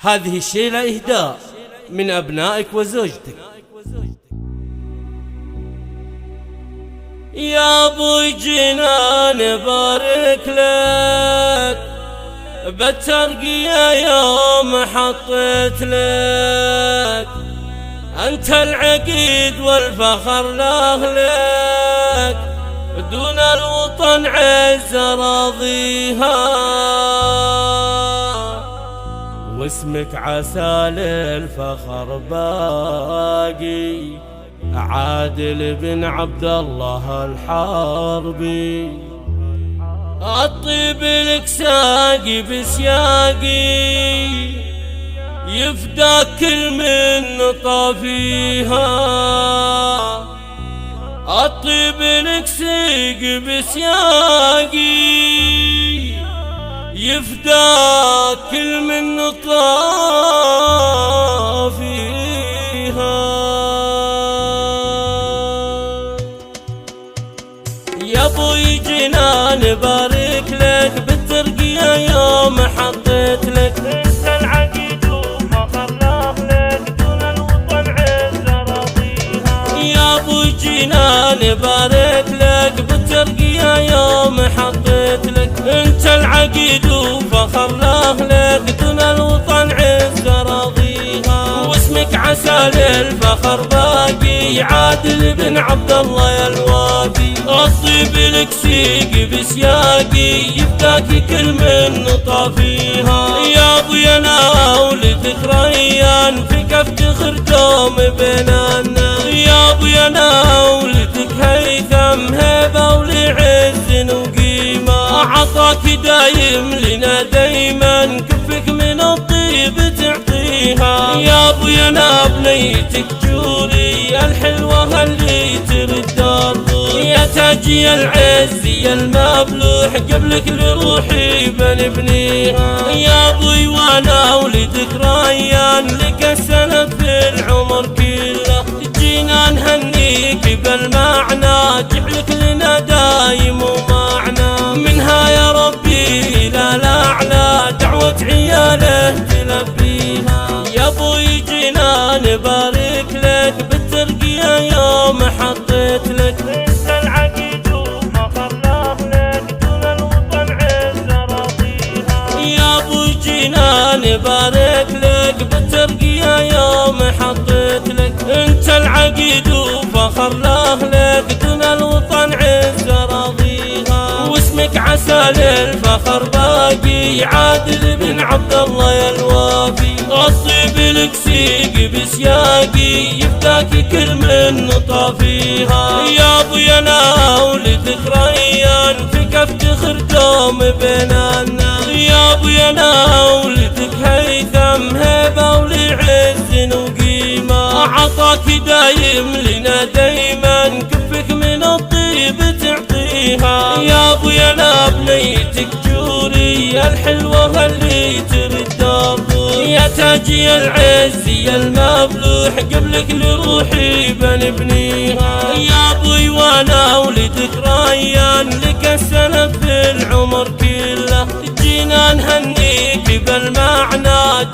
هذه الشيلة إهداء من أبنائك وزوجتك. يا ابو جنان بارك لك بالترقية يوم حطيت لك، انت العقيد والفخر لاهلك، دون الوطن عز راضيها، واسمك عسى للفخر باقي، عادل بن عبد الله الحربي. الطيب لك ساقي بسياقي، يفداك كل من طافيها. الطيب لك ساقي بسياقي، يفداك كل من طافيها. يا ابوي جنان بارك لك بالترقية يوم حطيت لك، انت العقيد وفخر لاهلك، دون الوطن عز راضيها. يا ابوي جنان بارك لك بالترقية يوم حطيت لك، انت العقيد وفخر لاهلك، دون الوطن عز راضيها، واسمك عسى للفخر باقي، عادل بن عبد الله يا الوافي. الطيب لك سيقي بسياقي، يفداكي كل من طافيها. يا ابويا انا ولدك ريان، فيك افتخر دوم بيننا. يا ابويا انا ولدك هيثم، هيبة ولعز وقيمة، عطاك دايم لنا دايما، كفك من الطيب تعطيها. يا ابويا انا بنيتك جوري الحلوة اللي ترد الضوء، يا تاجي العز يا المبلوح، قبلك لروحي بنبنيها. يا ابوي وانا ولدك ريان، لك السند في العمر كله، جينا نهنيك بالمعنى، جعلك لنا دايم ومعنى، منها يا ربي الى الاعلى، دعوة عياله تلبيها. يا ابوي جنان بارك لك بالترقية يوم حطيت لك، انت العقيد وفخر لاهلك، دون الوطن عز راضيها. يا ابوي جنان بارك لك بالترقية يوم حطيت لك، انت العقيد وفخر لاهلك، دون الوطن عز راضيها، واسمك عسى للفخر باقي، عادل بن عبد الله يا الوافي. الطيب لك سيقي بسياقي، يفداكي كل من طافيها. يا ابويا انا ولدك ريان، فيك افتخر دوم بيننا. يا ابويا انا ولدك هيثم، هيبة ولعز وقيمة، عطاك دايم لنا دايما، كفك من الطيب تعطيها. يا ابويا انا بنيتك جوري الحلوة اللي ترد الضوء، يا تاجي العز يا المبلوح، قبلك لروحي بنبنيها. يا ابوي وانا ولدك ريان، لك السند في العمر كله، جينا نهنيك بالمعنى،